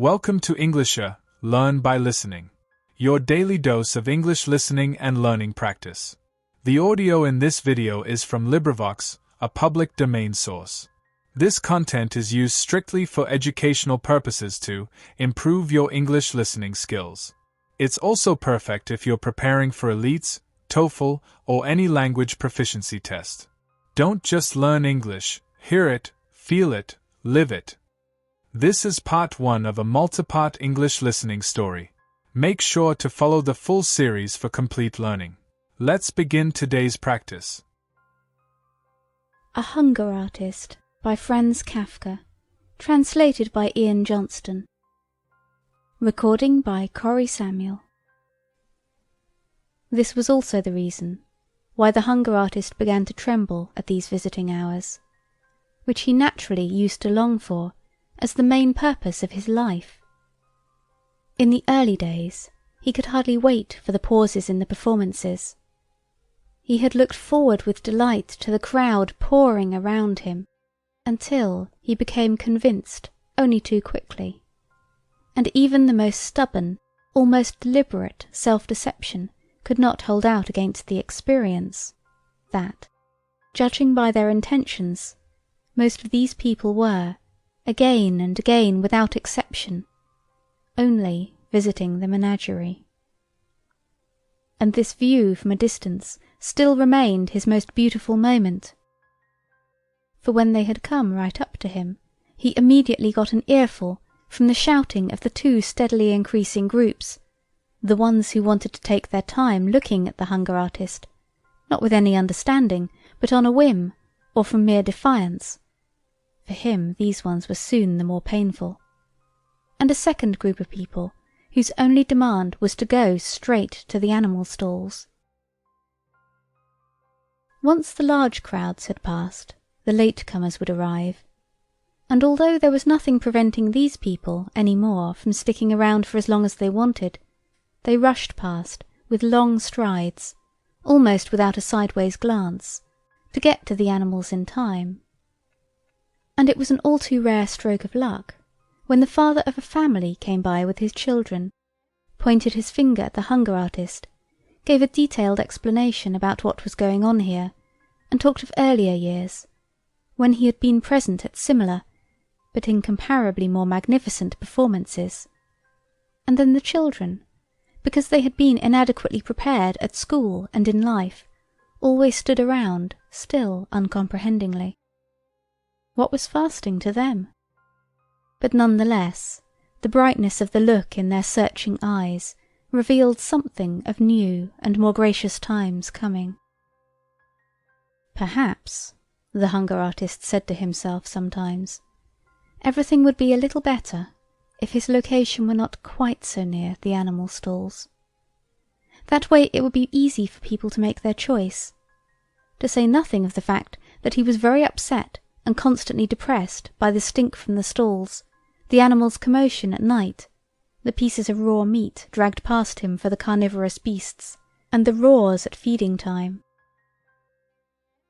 Welcome to Englishor, Learn by Listening, your daily dose of English listening and learning practice. The audio in this video is from LibriVox, a public domain source. This content is used strictly for educational purposes to improve your English listening skills. It's also perfect if you're preparing for IELTS, TOEFL, or any language proficiency test. Don't just learn English, hear it, feel it, live it. This is part 1 of a multi-part English listening story. Make sure to follow the full series for complete learning. Let's begin today's practice. A Hunger Artist by Franz Kafka, translated by Ian Johnston. Recording by Corey Samuel. This was also the reason why the hunger artist began to tremble at these visiting hours, which he naturally used to long for as the main purpose of his life. In the early days, he could hardly wait for the pauses in the performances. He had looked forward with delight to the crowd pouring around him, until he became convinced only too quickly, and even the most stubborn, almost deliberate self-deception could not hold out against the experience that, judging by their intentions, most of these people were, again and again without exception, only visiting the menagerie. And this view from a distance still remained his most beautiful moment. For when they had come right up to him, he immediately got an earful from the shouting of the two steadily increasing groups, the ones who wanted to take their time looking at the hunger artist, not with any understanding, but on a whim, or from mere defiance. For him these ones were soon the more painful. And a second group of people, whose only demand was to go straight to the animal stalls. Once the large crowds had passed, the late-comers would arrive, and although there was nothing preventing these people any more from sticking around for as long as they wanted, they rushed past with long strides, almost without a sideways glance, to get to the animals in time. And it was an all too rare stroke of luck when the father of a family came by with his children, pointed his finger at the hunger artist, gave a detailed explanation about what was going on here, and talked of earlier years, when he had been present at similar, but incomparably more magnificent performances. And then the children, because they had been inadequately prepared at school and in life, always stood around, still uncomprehendingly. What was fasting to them? But none the less, the brightness of the look in their searching eyes revealed something of new and more gracious times coming. Perhaps, the hunger artist said to himself sometimes, everything would be a little better if his location were not quite so near the animal stalls. That way it would be easy for people to make their choice, to say nothing of the fact that he was very upset and constantly depressed by the stink from the stalls, the animals' commotion at night, the pieces of raw meat dragged past him for the carnivorous beasts, and the roars at feeding time.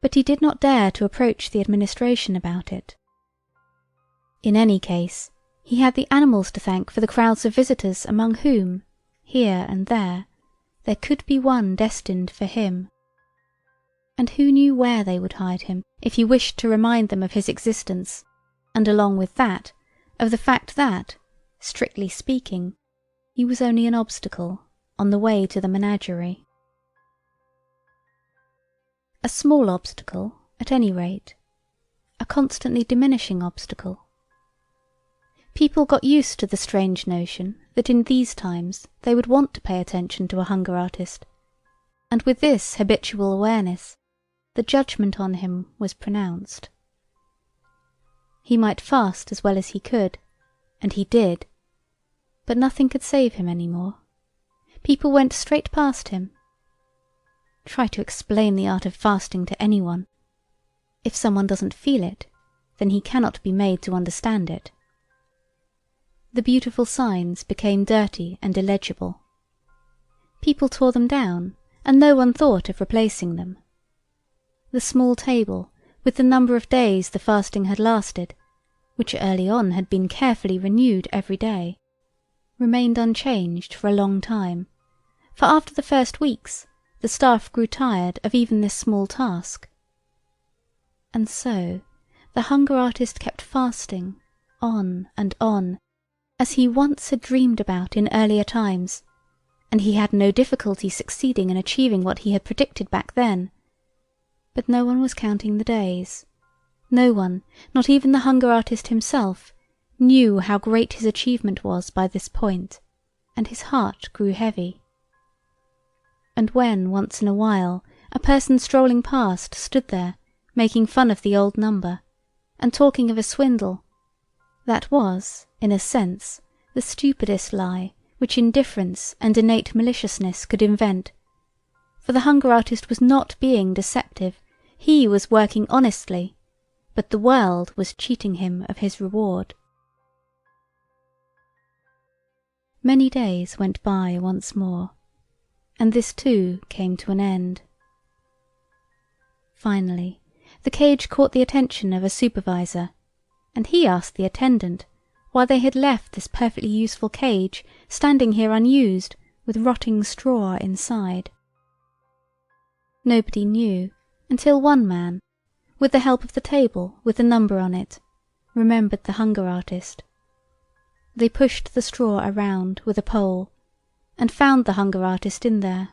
But he did not dare to approach the administration about it. In any case, he had the animals to thank for the crowds of visitors among whom, here and there could be one destined for him. And who knew where they would hide him if he wished to remind them of his existence, and along with that, of the fact that, strictly speaking, he was only an obstacle on the way to the menagerie. A small obstacle, at any rate, a constantly diminishing obstacle. People got used to the strange notion that in these times they would want to pay attention to a hunger artist, and with this habitual awareness, the judgment on him was pronounced. He might fast as well as he could, and he did, but nothing could save him any more. People went straight past him. Try to explain the art of fasting to anyone. If someone doesn't feel it, then he cannot be made to understand it. The beautiful signs became dirty and illegible. People tore them down, and no one thought of replacing them. The small table, with the number of days the fasting had lasted, which early on had been carefully renewed every day, remained unchanged for a long time, for after the first weeks the staff grew tired of even this small task. And so the hunger artist kept fasting on and on, as he once had dreamed about in earlier times, and he had no difficulty succeeding in achieving what he had predicted back then. But no one was counting the days. No one, not even the hunger artist himself, knew how great his achievement was by this point, and his heart grew heavy. And when, once in a while, a person strolling past stood there, making fun of the old number, and talking of a swindle, that was, in a sense, the stupidest lie which indifference and innate maliciousness could invent, for the hunger artist was not being deceptive, he was working honestly, but the world was cheating him of his reward. Many days went by once more, and this too came to an end. Finally, the cage caught the attention of a supervisor, and he asked the attendant why they had left this perfectly useful cage standing here unused, with rotting straw inside. Nobody knew, until one man, with the help of the table with the number on it, remembered the hunger artist. They pushed the straw around with a pole, and found the hunger artist in there.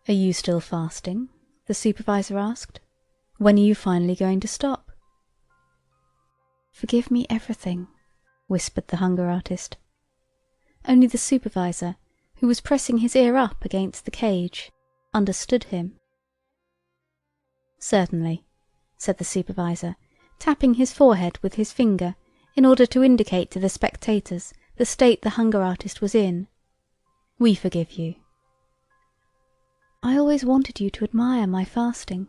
"Are you still fasting?" the supervisor asked. "When are you finally going to stop?" "Forgive me everything," whispered the hunger artist. Only the supervisor, who was pressing his ear up against the cage, understood him. "Certainly," said the supervisor, tapping his forehead with his finger in order to indicate to the spectators the state the hunger artist was in. "We forgive you." "I always wanted you to admire my fasting,"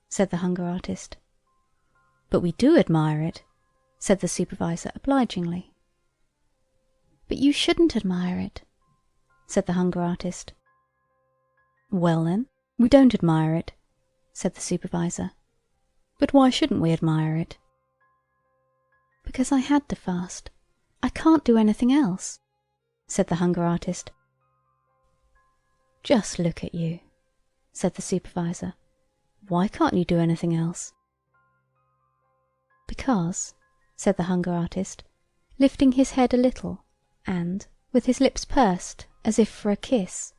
said the hunger artist. "But we do admire it," said the supervisor obligingly. "But you shouldn't admire it," said the hunger artist. "Well then, we don't admire it," said the supervisor. "But why shouldn't we admire it?" "Because I had to fast. I can't do anything else," said the hunger artist. "Just look at you," said the supervisor. "Why can't you do anything else?" "Because," said the hunger artist, lifting his head a little, and, with his lips pursed, as if for a kiss,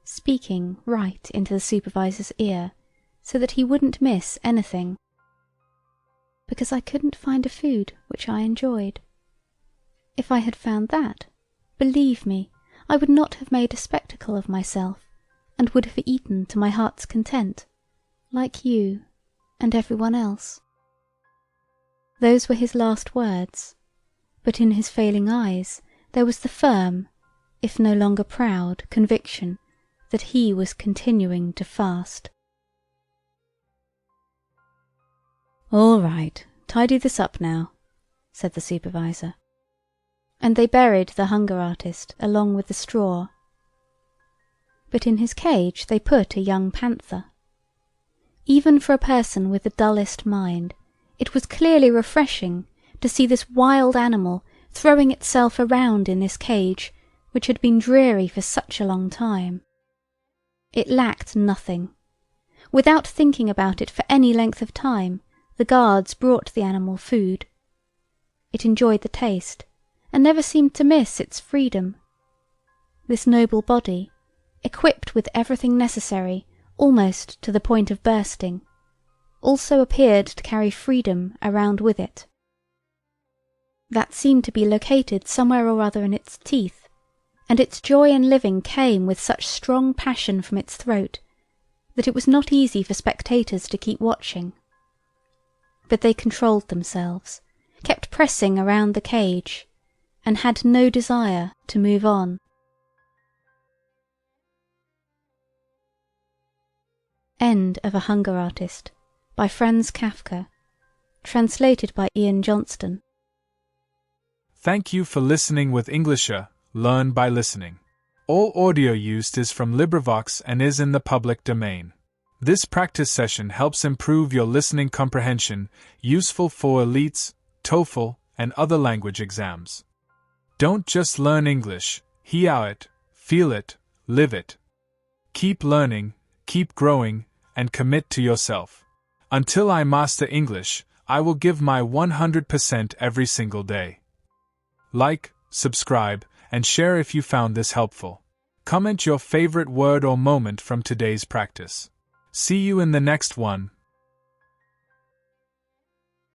speaking right into the supervisor's ear, so that he wouldn't miss anything. "Because I couldn't find a food which I enjoyed. If I had found that, believe me, I would not have made a spectacle of myself, and would have eaten to my heart's content, like you and everyone else." Those were his last words, but in his failing eyes there was the firm, if no longer proud, conviction that he was continuing to fast. "All right, tidy this up now," said the supervisor. And they buried the hunger artist along with the straw. But in his cage they put a young panther. Even for a person with the dullest mind, it was clearly refreshing to see this wild animal throwing itself around in this cage, which had been dreary for such a long time. It lacked nothing. Without thinking about it for any length of time, the guards brought the animal food. It enjoyed the taste, and never seemed to miss its freedom. This noble body, equipped with everything necessary, almost to the point of bursting, also appeared to carry freedom around with it. That seemed to be located somewhere or other in its teeth, and its joy in living came with such strong passion from its throat that it was not easy for spectators to keep watching. But they controlled themselves, kept pressing around the cage, and had no desire to move on. End of A Hunger Artist by Franz Kafka, translated by Ian Johnston. Thank you for listening with Englishor. Learn by listening. All audio used is from LibriVox and is in the public domain. This practice session helps improve your listening comprehension, useful for IELTS, TOEFL, and other language exams. Don't just learn English, hear it, feel it, live it. Keep learning, keep growing, and commit to yourself. Until I master English, I will give my 100% every single day. Like, subscribe, and share if you found this helpful. Comment your favorite word or moment from today's practice. See you in the next one.